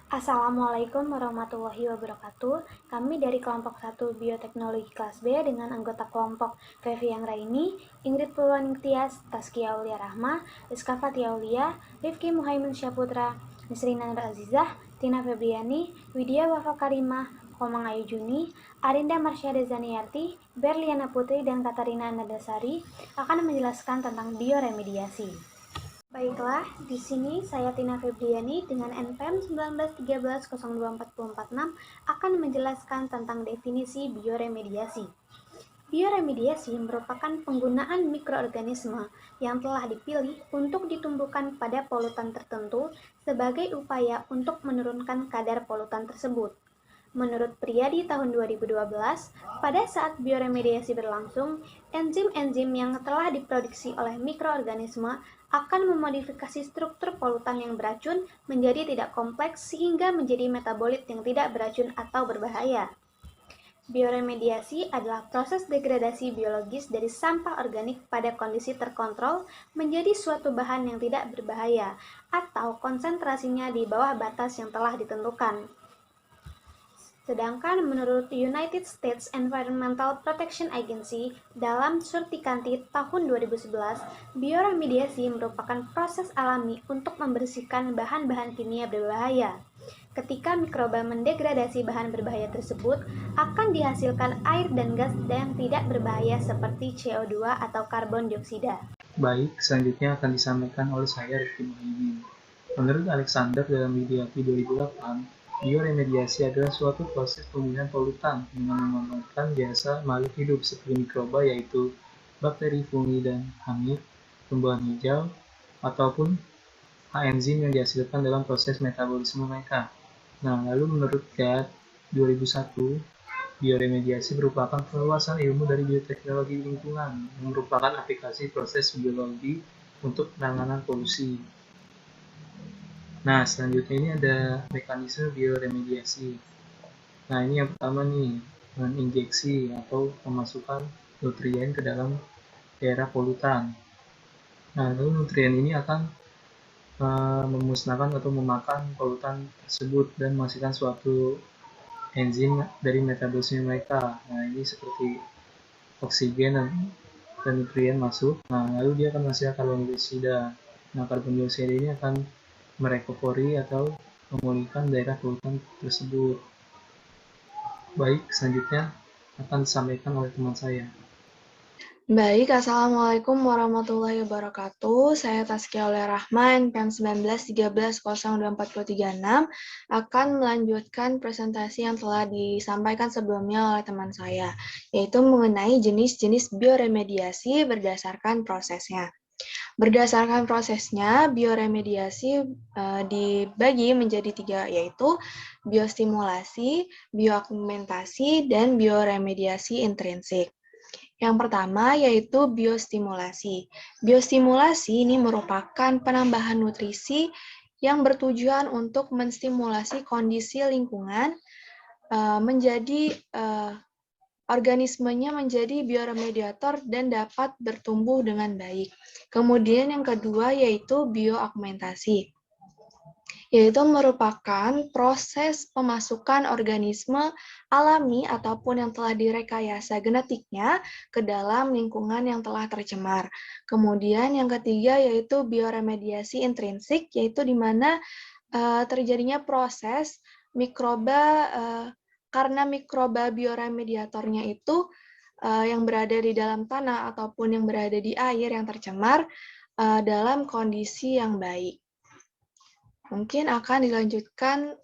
Assalamualaikum warahmatullahi wabarakatuh. Kami dari kelompok 1 Bioteknologi kelas B dengan anggota kelompok Fevi Yang Raini, Ingrid Purwaning Tias, Taskia Aulia Rahma, Rizka Fatia Aulia, Rifki Muhaimin Syaputra, Nisrina Nur Azizah, Tina Febriani, Widya Wafa Karimah, Komang Ayu Juni, Arinda Marsyada Zaniyarti, Berliana Putri, dan Katarina Nadasari akan menjelaskan tentang bioremediasi. Baiklah, di sini saya Tina Febriani dengan NPM 1913024046 akan menjelaskan tentang definisi bioremediasi. Bioremediasi merupakan penggunaan mikroorganisme yang telah dipilih untuk ditumbuhkan pada polutan tertentu sebagai upaya untuk menurunkan kadar polutan tersebut. Menurut Priyadi tahun 2012, pada saat bioremediasi berlangsung, enzim-enzim yang telah diproduksi oleh mikroorganisme akan memodifikasi struktur polutan yang beracun menjadi tidak kompleks sehingga menjadi metabolit yang tidak beracun atau berbahaya. Bioremediasi adalah proses degradasi biologis dari sampah organik pada kondisi terkontrol menjadi suatu bahan yang tidak berbahaya atau konsentrasinya di bawah batas yang telah ditentukan. Sedangkan menurut United States Environmental Protection Agency dalam Surtikanti tahun 2011, bioremediasi merupakan proses alami untuk membersihkan bahan-bahan kimia berbahaya. Ketika mikroba mendegradasi bahan berbahaya tersebut, akan dihasilkan air dan gas yang tidak berbahaya seperti CO2 atau karbon dioksida. Baik, selanjutnya akan disampaikan oleh saya, Rifki Muhaimin. Menurut Alexander dalam Widyati 2008, bioremediasi adalah suatu proses pemulihan polutan dengan memanfaatkan jasa makhluk hidup seperti mikroba, yaitu bakteri, fungi, dan hamid, tumbuhan hijau, ataupun enzim yang dihasilkan dalam proses metabolisme mereka. Nah, lalu menurut GAD 2001, bioremediasi merupakan perluasan ilmu dari bioteknologi lingkungan yang merupakan aplikasi proses biologi untuk penanganan polusi. Nah, selanjutnya ini ada mekanisme bioremediasi. Nah, ini yang pertama nih, dengan injeksi atau pemasukan nutrien ke dalam daerah polutan. Nah, lalu nutrien ini akan memusnahkan atau memakan polutan tersebut dan menghasilkan suatu enzim dari metabolisme mereka. Nah, ini seperti oksigen dan nutrien masuk. Nah, lalu dia akan menghasilkan karbon dioksida. Nah, karbon dioksida ini akan merekopori atau memulihkan daerah polutan tersebut. Baik, selanjutnya akan disampaikan oleh teman saya. Baik, Assalamualaikum warahmatullahi wabarakatuh. Saya Taskia Aulia Rahma, NPM 1913024036, akan melanjutkan presentasi yang telah disampaikan sebelumnya oleh teman saya, yaitu mengenai jenis-jenis bioremediasi berdasarkan prosesnya. Berdasarkan prosesnya, bioremediasi dibagi menjadi 3, yaitu biostimulasi, bioaugmentasi, dan bioremediasi intrinsik. Yang pertama yaitu biostimulasi. Biostimulasi ini merupakan penambahan nutrisi yang bertujuan untuk menstimulasi kondisi lingkungan organismenya menjadi bioremediator dan dapat bertumbuh dengan baik. Kemudian yang kedua yaitu bioaugmentasi, yaitu merupakan proses pemasukan organisme alami ataupun yang telah direkayasa genetiknya ke dalam lingkungan yang telah tercemar. Kemudian yang ketiga yaitu bioremediasi intrinsik, yaitu di mana terjadinya proses mikroba, karena mikroba bioremediatornya itu yang berada di dalam tanah ataupun yang berada di air yang tercemar dalam kondisi yang baik. Mungkin akan dilanjutkan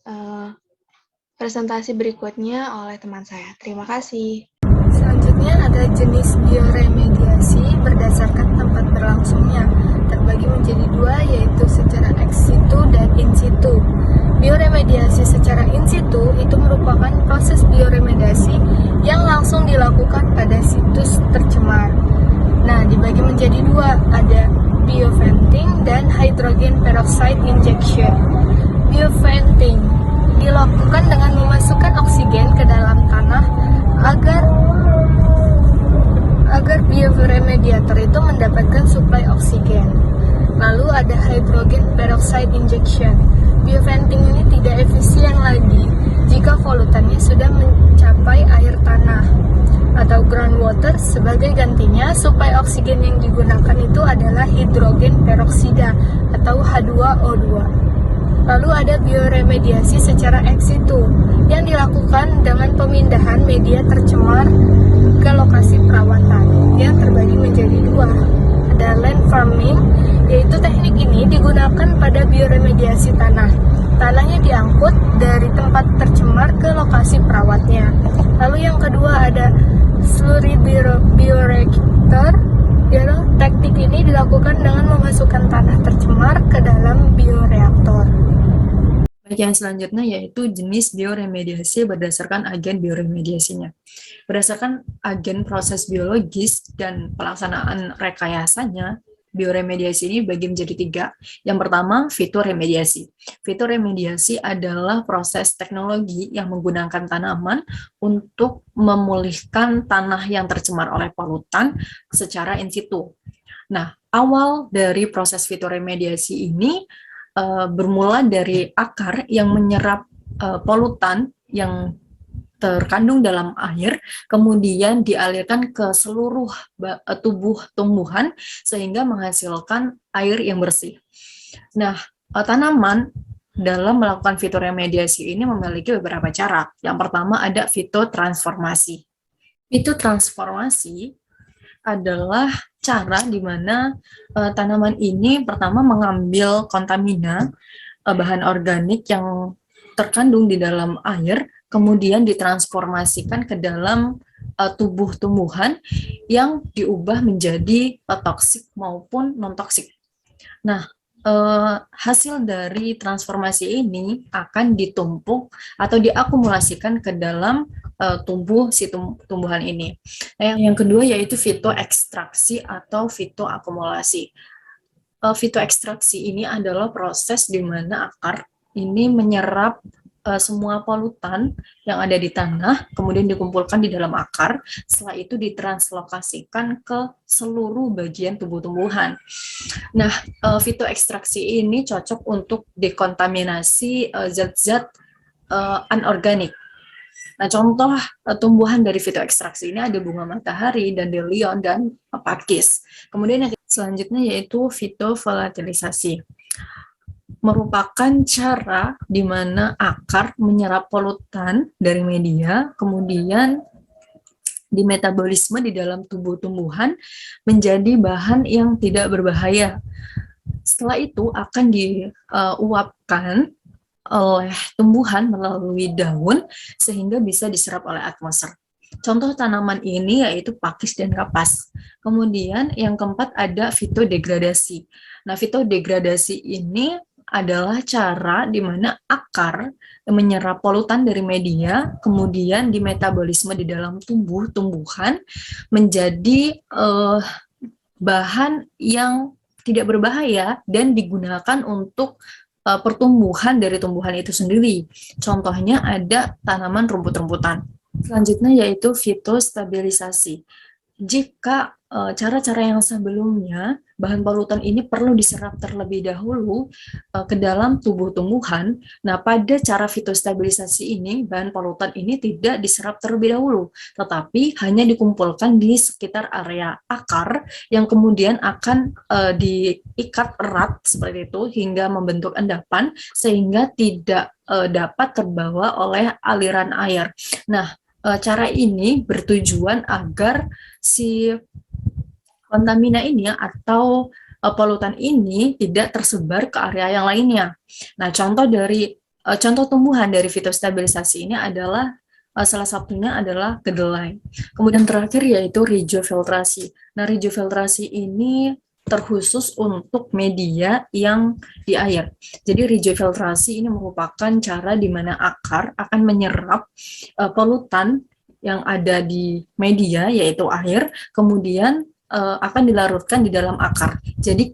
presentasi berikutnya oleh teman saya. Terima kasih. Selanjutnya ada jenis bioremediasi berdasarkan tempat berlangsungnya. Terbagi menjadi 2, yaitu secara ex situ dan in situ. Bioremediasi secara in situ itu merupakan proses bioremediasi yang langsung dilakukan pada situs tercemar. Nah, dibagi menjadi 2, ada bioventing dan hydrogen peroxide injection. Bioventing dilakukan dengan memasukkan oksigen ke dalam tanah agar bioremediator itu mendapatkan suplai oksigen. Lalu ada hydrogen peroxide injection. Bioventing ini tidak efisien atau groundwater sebagai gantinya supaya oksigen yang digunakan itu adalah hidrogen peroksida atau H2O2. Lalu ada bioremediasi secara ex situ yang dilakukan dengan pemindahan media tercemar ke lokasi perawatan yang terbagi menjadi dua. Ada land farming, yaitu teknik ini digunakan pada bioremediasi tanah. Tanahnya diangkut dari tempat tercemar ke lokasi perawatnya. Lalu yang kedua ada slurry bioreactor, yaitu teknik ini dilakukan dengan memasukkan tanah tercemar ke dalam bioreaktor. Baik, yang selanjutnya yaitu jenis bioremediasi berdasarkan agen bioremediasinya. Berdasarkan agen proses biologis dan pelaksanaan rekayasanya, bioremediasi ini dibagi menjadi tiga. Yang pertama, fitoremediasi. Fitoremediasi adalah proses teknologi yang menggunakan tanaman untuk memulihkan tanah yang tercemar oleh polutan secara in situ. Nah, awal dari proses fitoremediasi ini bermula dari akar yang menyerap polutan yang terkandung dalam air, kemudian dialirkan ke seluruh tubuh tumbuhan sehingga menghasilkan air yang bersih. Nah, tanaman dalam melakukan fitoremediasi ini memiliki beberapa cara. Yang pertama ada fitotransformasi. Fitotransformasi adalah cara di mana tanaman ini pertama mengambil kontamina, bahan organik yang terkandung di dalam air, kemudian ditransformasikan ke dalam tubuh tumbuhan yang diubah menjadi toksik maupun non-toksik. Nah, hasil dari transformasi ini akan ditumpuk atau diakumulasikan ke dalam tubuh si tumbuhan ini. Nah, yang kedua yaitu fitoekstraksi atau fitoakumulasi. Fitoekstraksi ini adalah proses di mana akar ini menyerap semua polutan yang ada di tanah, kemudian dikumpulkan di dalam akar, setelah itu ditranslokasikan ke seluruh bagian tubuh tumbuhan. Nah, fitoekstraksi ini cocok untuk dekontaminasi zat-zat anorganik. Nah, contoh tumbuhan dari fitoekstraksi ini ada bunga matahari, dandelion, dan pakis. Kemudian yang selanjutnya yaitu fitovolatilisasi. Merupakan cara di mana akar menyerap polutan dari media, kemudian di metabolisme di dalam tubuh tumbuhan menjadi bahan yang tidak berbahaya. Setelah itu akan diuapkan oleh tumbuhan melalui daun sehingga bisa diserap oleh atmosfer. Contoh tanaman ini yaitu pakis dan kapas. Kemudian yang keempat ada fitodegradasi. Nah, fitodegradasi ini adalah cara di mana akar menyerap polutan dari media, kemudian di metabolisme di dalam tubuh tumbuhan menjadi bahan yang tidak berbahaya dan digunakan untuk pertumbuhan dari tumbuhan itu sendiri. Contohnya ada tanaman rumput-rumputan. Selanjutnya yaitu fitostabilisasi. Jika cara-cara yang sebelumnya, bahan polutan ini perlu diserap terlebih dahulu ke dalam tubuh tumbuhan. Nah, pada cara fitostabilisasi ini, bahan polutan ini tidak diserap terlebih dahulu, tetapi hanya dikumpulkan di sekitar area akar yang kemudian akan diikat erat seperti itu hingga membentuk endapan sehingga tidak dapat terbawa oleh aliran air. Nah, cara ini bertujuan agar si kontamina ini atau polutan ini tidak tersebar ke area yang lainnya. Nah, contoh tumbuhan dari fitostabilisasi ini adalah salah satunya adalah kedelai. Kemudian terakhir yaitu rijofiltrasi. Nah, rijofiltrasi ini terkhusus untuk media yang di air. Jadi rijofiltrasi ini merupakan cara di mana akar akan menyerap polutan yang ada di media yaitu air, kemudian akan dilarutkan di dalam akar. Jadi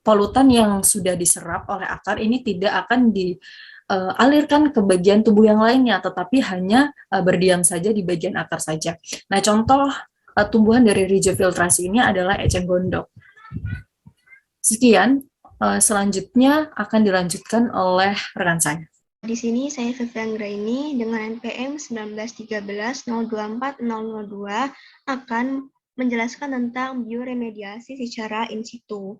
polutan yang sudah diserap oleh akar ini tidak akan dialirkan ke bagian tubuh yang lainnya, tetapi hanya berdiam saja di bagian akar saja. Nah, contoh tumbuhan dari rijofiltrasi ini adalah eceng gondok. Sekian, selanjutnya akan dilanjutkan oleh rekan saya. Di sini saya Vivian Graini dengan NPM 1913-024-002 akan menjelaskan tentang bioremediasi secara in situ.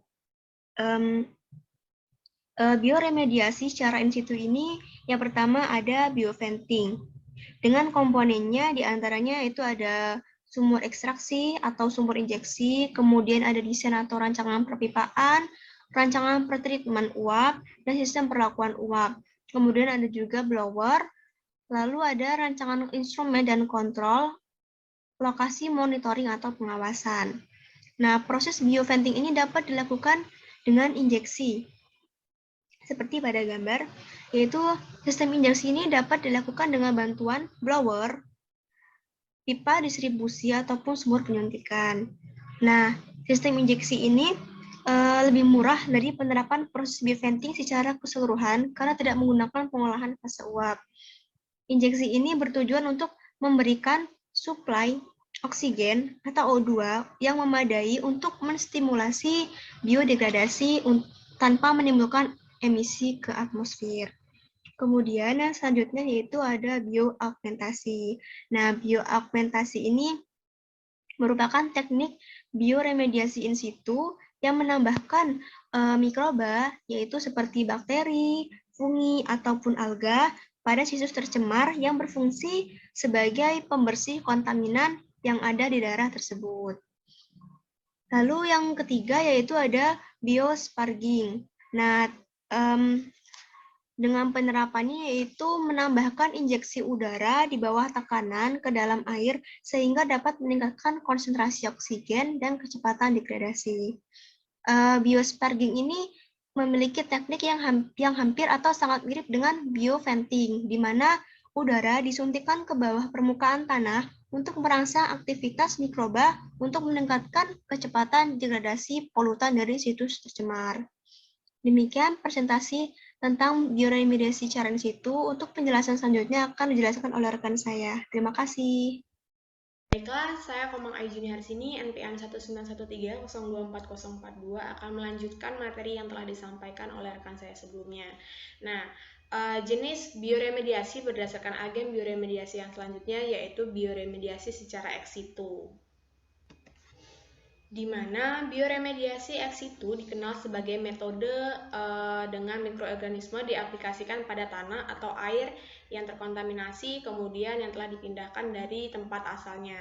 Bioremediasi secara in situ ini yang pertama ada bioventing. Dengan komponennya diantaranya itu ada sumur ekstraksi atau sumur injeksi, kemudian ada desain atau rancangan perpipaan, rancangan pertreatment uap, dan sistem perlakuan uap. Kemudian ada juga blower, lalu ada rancangan instrumen dan kontrol, lokasi monitoring atau pengawasan. Nah, proses bioventing ini dapat dilakukan dengan injeksi. Seperti pada gambar, yaitu sistem injeksi ini dapat dilakukan dengan bantuan blower, pipa distribusi, ataupun sumur penyuntikan. Nah, sistem injeksi ini lebih murah dari penerapan proses bioventing secara keseluruhan karena tidak menggunakan pengolahan fase uap. Injeksi ini bertujuan untuk memberikan suplai oksigen atau O2 yang memadai untuk menstimulasi biodegradasi tanpa menimbulkan emisi ke atmosfer. Kemudian yang selanjutnya yaitu ada bioaugmentasi. Nah, bioaugmentasi ini merupakan teknik bioremediasi in situ yang menambahkan mikroba, yaitu seperti bakteri, fungi, ataupun alga pada situs tercemar yang berfungsi sebagai pembersih kontaminan yang ada di daerah tersebut. Lalu yang ketiga yaitu ada biosparging. Nah, dengan penerapannya yaitu menambahkan injeksi udara di bawah tekanan ke dalam air sehingga dapat meningkatkan konsentrasi oksigen dan kecepatan degradasi. Biosparging ini memiliki teknik yang hampir atau sangat mirip dengan bioventing, di mana udara disuntikkan ke bawah permukaan tanah untuk merangsang aktivitas mikroba untuk meningkatkan kecepatan degradasi polutan dari situs tercemar. Demikian presentasi tentang bioremediasi secara in situ. Untuk penjelasan selanjutnya akan dijelaskan oleh rekan saya. Terima kasih. Baiklah, saya Komang Aijuni Harsini, NPM 191302442 akan melanjutkan materi yang telah disampaikan oleh rekan saya sebelumnya. Nah, jenis bioremediasi berdasarkan agen bioremediasi yang selanjutnya yaitu bioremediasi secara ex situ. Di mana bioremediasi ex situ dikenal sebagai metode dengan mikroorganisme diaplikasikan pada tanah atau air yang terkontaminasi kemudian yang telah dipindahkan dari tempat asalnya.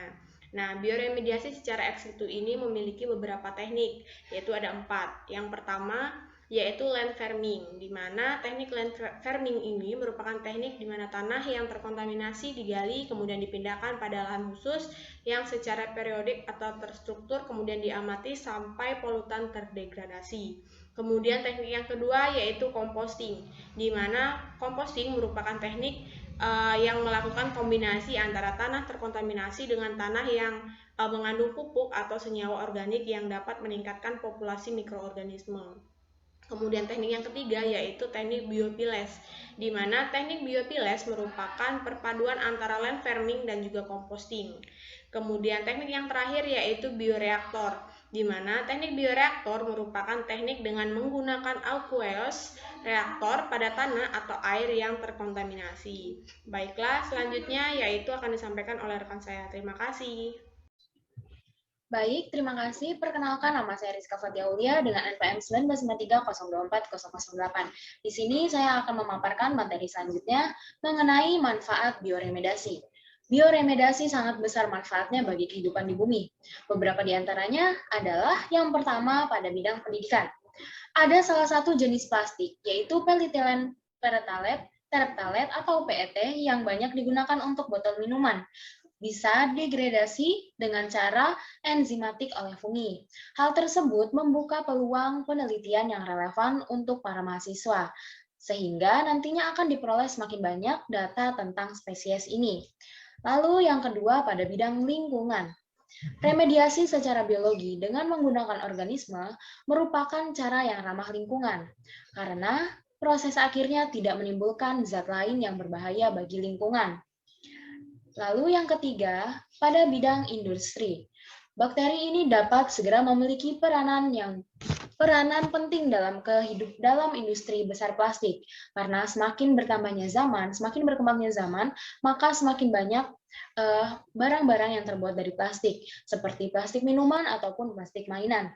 Nah, bioremediasi secara ex situ ini memiliki beberapa teknik, yaitu ada 4. Yang pertama yaitu land farming, di mana teknik land farming ini merupakan teknik di mana tanah yang terkontaminasi digali kemudian dipindahkan pada lahan khusus yang secara periodik atau terstruktur kemudian diamati sampai polutan terdegradasi. Kemudian teknik yang kedua yaitu composting, di mana composting merupakan teknik yang melakukan kombinasi antara tanah terkontaminasi dengan tanah yang mengandung pupuk atau senyawa organik yang dapat meningkatkan populasi mikroorganisme. Kemudian teknik yang ketiga yaitu teknik biopiles, di mana teknik biopiles merupakan perpaduan antara land farming dan juga composting. Kemudian teknik yang terakhir yaitu bioreaktor, di mana teknik bioreaktor merupakan teknik dengan menggunakan aqueous reaktor pada tanah atau air yang terkontaminasi. Baiklah, selanjutnya yaitu akan disampaikan oleh rekan saya. Terima kasih. Baik, terima kasih. Perkenalkan, nama saya Rizka Fatia Aulia dengan NPM 199302402408. Di sini saya akan memaparkan materi selanjutnya mengenai manfaat bioremediasi. Bioremediasi sangat besar manfaatnya bagi kehidupan di bumi. Beberapa di antaranya adalah yang pertama pada bidang pendidikan. Ada salah satu jenis plastik, yaitu polyethylene terephthalate atau PET yang banyak digunakan untuk botol minuman. Bisa degradasi dengan cara enzimatik oleh fungi. Hal tersebut membuka peluang penelitian yang relevan untuk para mahasiswa, sehingga nantinya akan diperoleh semakin banyak data tentang spesies ini. Lalu yang kedua pada bidang lingkungan. Remediasi secara biologi dengan menggunakan organisme merupakan cara yang ramah lingkungan, karena proses akhirnya tidak menimbulkan zat lain yang berbahaya bagi lingkungan. Lalu yang ketiga, pada bidang industri. Bakteri ini dapat segera memiliki peranan yang peranan penting dalam industri besar plastik, karena semakin berkembangnya zaman, maka semakin banyak barang-barang yang terbuat dari plastik, seperti plastik minuman ataupun plastik mainan.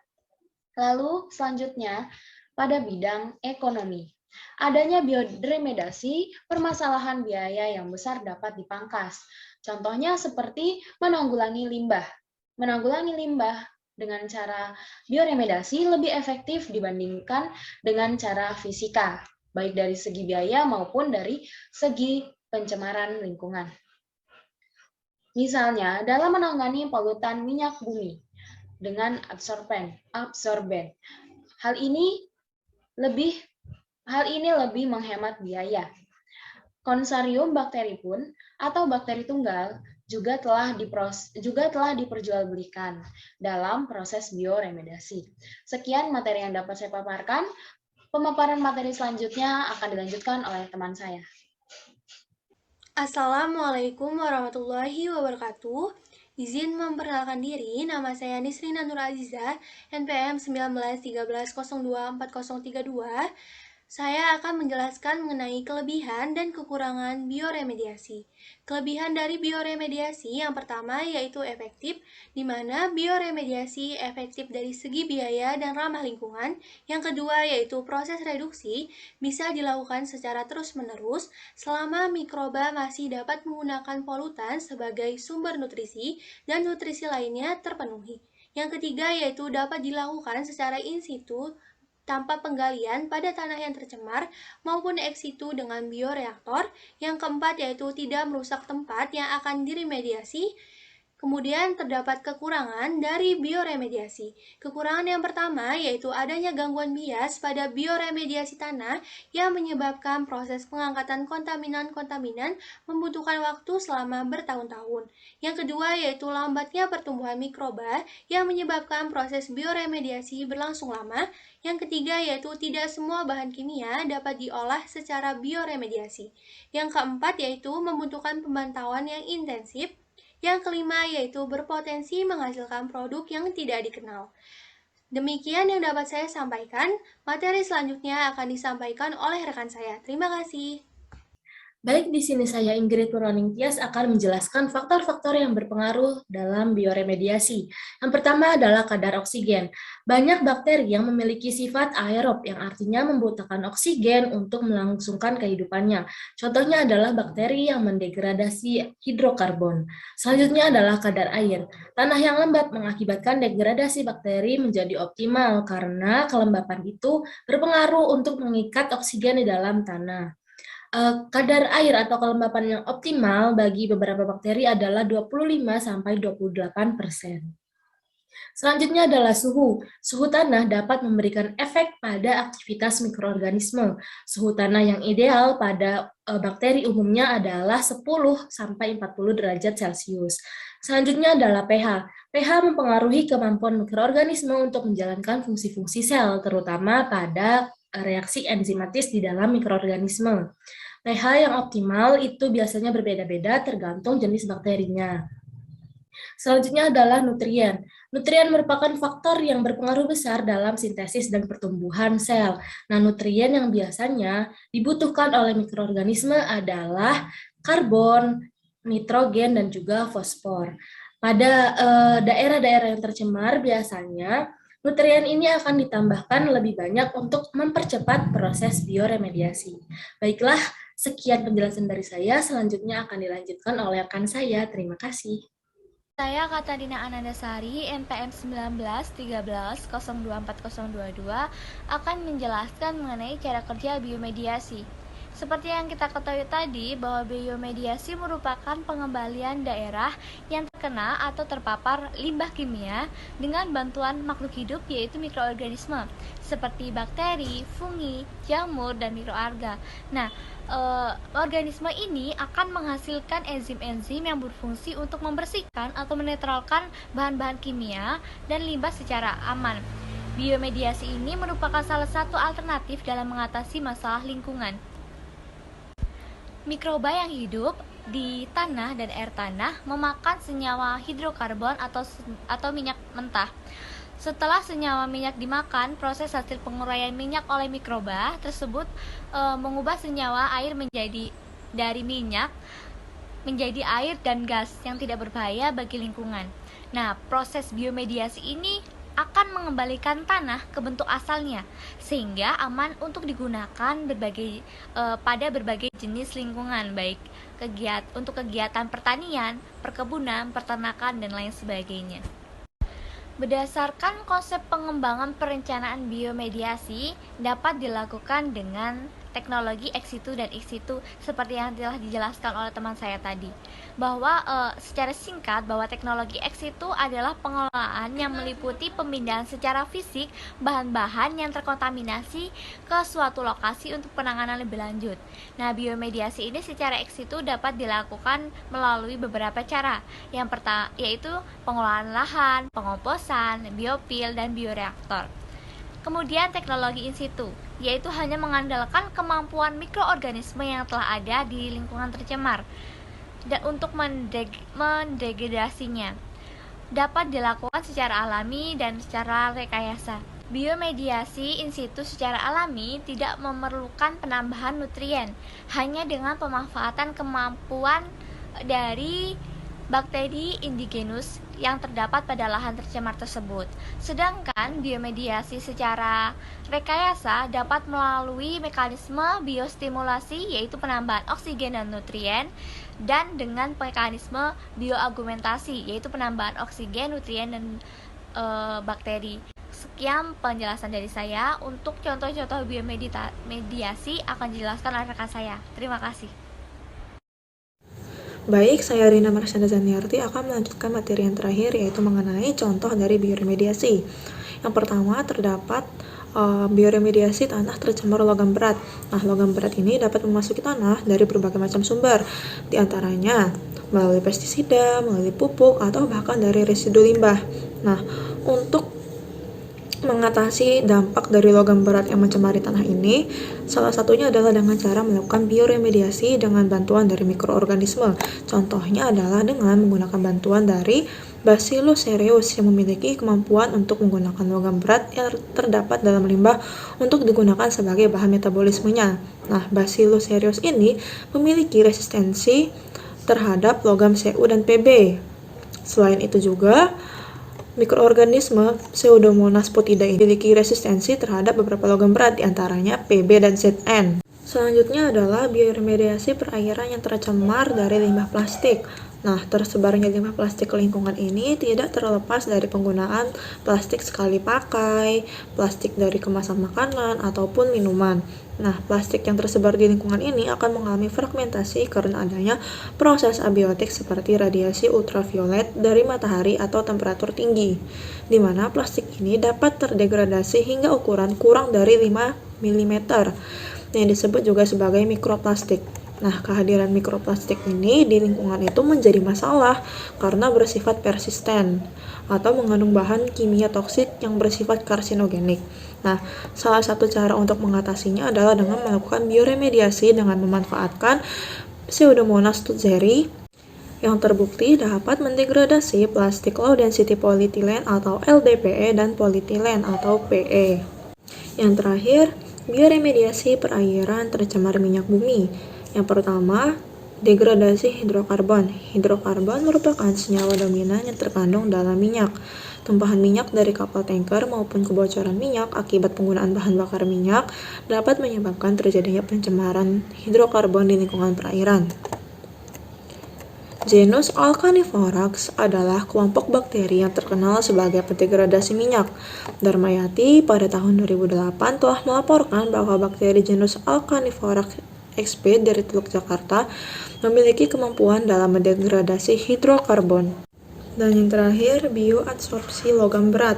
Lalu selanjutnya, pada bidang ekonomi. Adanya bioremediasi, permasalahan biaya yang besar dapat dipangkas. Contohnya seperti menanggulangi limbah. Menanggulangi limbah dengan cara bioremediasi lebih efektif dibandingkan dengan cara fisika, baik dari segi biaya maupun dari segi pencemaran lingkungan. Misalnya, dalam menangani polutan minyak bumi dengan absorben. Hal ini lebih menghemat biaya. Konsorium bakteri pun atau bakteri tunggal juga telah diperjualbelikan dalam proses bioremediasi. Sekian materi yang dapat saya paparkan. Pemaparan materi selanjutnya akan dilanjutkan oleh teman saya. Assalamualaikum warahmatullahi wabarakatuh. Izin memperkenalkan diri, nama saya Nisrina Nur Aziza, NPM 1913024032. Saya akan menjelaskan mengenai kelebihan dan kekurangan bioremediasi. Kelebihan dari bioremediasi yang pertama yaitu efektif, di mana bioremediasi efektif dari segi biaya dan ramah lingkungan. Yang kedua yaitu proses reduksi, bisa dilakukan secara terus-menerus selama mikroba masih dapat menggunakan polutan sebagai sumber nutrisi dan nutrisi lainnya terpenuhi. Yang ketiga yaitu dapat dilakukan secara in situ tanpa penggalian pada tanah yang tercemar maupun ex situ dengan bioreaktor. Yang keempat yaitu tidak merusak tempat yang akan diremediasi. Kemudian terdapat kekurangan dari bioremediasi. Kekurangan yang pertama yaitu adanya gangguan bias pada bioremediasi tanah yang menyebabkan proses pengangkatan kontaminan-kontaminan membutuhkan waktu selama bertahun-tahun. Yang kedua yaitu lambatnya pertumbuhan mikroba yang menyebabkan proses bioremediasi berlangsung lama. Yang ketiga yaitu tidak semua bahan kimia dapat diolah secara bioremediasi. Yang keempat yaitu membutuhkan pemantauan yang intensif. Yang kelima yaitu berpotensi menghasilkan produk yang tidak dikenal. Demikian yang dapat saya sampaikan. Materi selanjutnya akan disampaikan oleh rekan saya. Terima kasih. Baik, di sini saya Ingrid Purwaning Tias akan menjelaskan faktor-faktor yang berpengaruh dalam bioremediasi. Yang pertama adalah kadar oksigen. Banyak bakteri yang memiliki sifat aerob, yang artinya membutuhkan oksigen untuk melangsungkan kehidupannya. Contohnya adalah bakteri yang mendegradasi hidrokarbon. Selanjutnya adalah kadar air. Tanah yang lembab mengakibatkan degradasi bakteri menjadi optimal karena kelembapan itu berpengaruh untuk mengikat oksigen di dalam tanah. Kadar air atau kelembapan yang optimal bagi beberapa bakteri adalah 25-28%. Selanjutnya adalah suhu. Suhu tanah dapat memberikan efek pada aktivitas mikroorganisme. Suhu tanah yang ideal pada bakteri umumnya adalah 10-40 derajat Celcius. Selanjutnya adalah pH. pH mempengaruhi kemampuan mikroorganisme untuk menjalankan fungsi-fungsi sel, terutama pada reaksi enzimatis di dalam mikroorganisme. pH yang optimal itu biasanya berbeda-beda tergantung jenis bakterinya. Selanjutnya adalah nutrien. Nutrien merupakan faktor yang berpengaruh besar dalam sintesis dan pertumbuhan sel. Nah, nutrien yang biasanya dibutuhkan oleh mikroorganisme adalah karbon, nitrogen, dan juga fosfor. Pada daerah-daerah yang tercemar biasanya nutrien ini akan ditambahkan lebih banyak untuk mempercepat proses bioremediasi. Baiklah, sekian penjelasan dari saya. Selanjutnya akan dilanjutkan oleh rekan saya. Terima kasih. Saya Katarina Anandasari, NPM 1913024022 akan menjelaskan mengenai cara kerja biomediasi. Seperti yang kita ketahui tadi, bahwa biomediasi merupakan pengembalian daerah yang terkena atau terpapar limbah kimia dengan bantuan makhluk hidup yaitu mikroorganisme seperti bakteri, fungi, jamur, dan mikroalga. Nah, organisme ini akan menghasilkan enzim-enzim yang berfungsi untuk membersihkan atau menetralkan bahan-bahan kimia dan limbah secara aman. Biomediasi ini merupakan salah satu alternatif dalam mengatasi masalah lingkungan. Mikroba yang hidup di tanah dan air tanah memakan senyawa hidrokarbon atau minyak mentah. Setelah senyawa minyak dimakan, proses hasil penguraian minyak oleh mikroba tersebut mengubah senyawa air dari minyak menjadi air dan gas yang tidak berbahaya bagi lingkungan. Nah, proses biomediasi ini akan mengembalikan tanah ke bentuk asalnya sehingga aman untuk digunakan pada berbagai jenis lingkungan, baik untuk kegiatan pertanian, perkebunan, peternakan, dan lain sebagainya. Berdasarkan konsep pengembangan perencanaan biomediasi dapat dilakukan dengan teknologi ex situ dan in situ seperti yang telah dijelaskan oleh teman saya tadi, bahwa secara singkat bahwa teknologi ex situ adalah pengelolaan yang meliputi pemindahan secara fisik bahan-bahan yang terkontaminasi ke suatu lokasi untuk penanganan lebih lanjut. Nah, biomediasi ini secara ex situ dapat dilakukan melalui beberapa cara. Yang pertama yaitu pengolahan lahan, pengomposan, biopil, dan bioreaktor. Kemudian teknologi in situ, yaitu hanya mengandalkan kemampuan mikroorganisme yang telah ada di lingkungan tercemar dan untuk mendegradasinya dapat dilakukan secara alami dan secara rekayasa. Biomediasi in situ secara alami tidak memerlukan penambahan nutrien, hanya dengan pemanfaatan kemampuan dari bakteri indigenus yang terdapat pada lahan tercemar tersebut. Sedangkan biomediasi secara rekayasa dapat melalui mekanisme biostimulasi, yaitu penambahan oksigen dan nutrien, dan dengan mekanisme bioagumentasi, yaitu penambahan oksigen, nutrien, dan bakteri. Sekian penjelasan dari saya. Untuk contoh-contoh biomediasi akan dijelaskan oleh rekan saya. Terima kasih. Baik, saya Rina Marsyanda Zaniarti akan melanjutkan materi yang terakhir, yaitu mengenai contoh dari bioremediasi. Yang pertama, terdapat bioremediasi tanah tercemar logam berat. Nah, logam berat ini dapat memasuki tanah dari berbagai macam sumber, di antaranya melalui pestisida, melalui pupuk, atau bahkan dari residu limbah. Nah, untuk mengatasi dampak dari logam berat yang mencemari tanah ini, salah satunya adalah dengan cara melakukan bioremediasi dengan bantuan dari mikroorganisme. Contohnya adalah dengan menggunakan bantuan dari Bacillus cereus yang memiliki kemampuan untuk menggunakan logam berat yang terdapat dalam limbah untuk digunakan sebagai bahan metabolismenya. Nah, Bacillus cereus ini memiliki resistensi terhadap logam Cu dan Pb. Selain itu juga, mikroorganisme Pseudomonas foetida memiliki resistensi terhadap beberapa logam berat, diantaranya Pb dan Zn. Selanjutnya adalah bioremediasi perairan yang tercemar dari limbah plastik. Nah, tersebarnya limbah plastik ke lingkungan ini tidak terlepas dari penggunaan plastik sekali pakai, plastik dari kemasan makanan, ataupun minuman. Nah, plastik yang tersebar di lingkungan ini akan mengalami fragmentasi karena adanya proses abiotik seperti radiasi ultraviolet dari matahari atau temperatur tinggi, di mana plastik ini dapat terdegradasi hingga ukuran kurang dari 5 mm, yang disebut juga sebagai mikroplastik. Nah, kehadiran mikroplastik ini di lingkungan itu menjadi masalah karena bersifat persisten atau mengandung bahan kimia toksik yang bersifat karsinogenik. Nah, salah satu cara untuk mengatasinya adalah dengan melakukan bioremediasi dengan memanfaatkan Pseudomonas tutzeri yang terbukti dapat mendegradasi plastik low density polyethylene atau LDPE dan polyethylene atau PE. Yang terakhir, bioremediasi perairan tercemar minyak bumi. Yang pertama, degradasi hidrokarbon. Hidrokarbon merupakan senyawa dominan yang terkandung dalam minyak. Tumpahan minyak dari kapal tanker maupun kebocoran minyak akibat penggunaan bahan bakar minyak dapat menyebabkan terjadinya pencemaran hidrokarbon di lingkungan perairan. Genus Alcanivorax adalah kelompok bakteri yang terkenal sebagai pendegradasi minyak. Darmayati pada tahun 2008 telah melaporkan bahwa bakteri genus Alcanivorax XP dari Teluk Jakarta memiliki kemampuan dalam mendegradasi hidrokarbon. Dan yang terakhir, bioadsorpsi logam berat.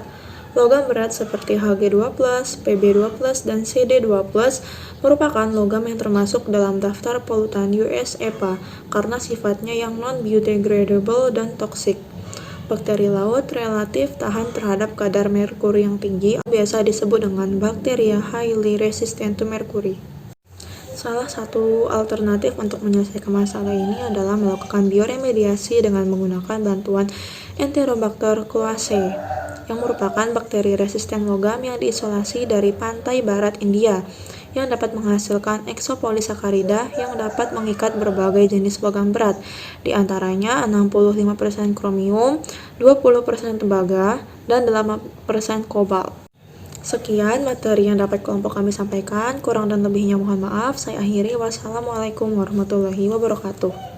Logam berat seperti Hg2+, Pb2+, dan Cd2+, merupakan logam yang termasuk dalam daftar polutan US EPA karena sifatnya yang non-biodegradable dan toksik. Bakteri laut relatif tahan terhadap kadar merkuri yang tinggi, biasa disebut dengan bakteria highly resistant to mercury. Salah satu alternatif untuk menyelesaikan masalah ini adalah melakukan bioremediasi dengan menggunakan bantuan Enterobacter cloacae. yang merupakan bakteri resisten logam yang diisolasi dari pantai barat India, yang dapat menghasilkan eksopolisakarida yang dapat mengikat berbagai jenis logam berat, di antaranya 65% kromium, 20% tembaga, dan 8% kobalt. Sekian materi yang dapat kelompok kami sampaikan, kurang dan lebihnya mohon maaf. Saya akhiri, wassalamualaikum warahmatullahi wabarakatuh.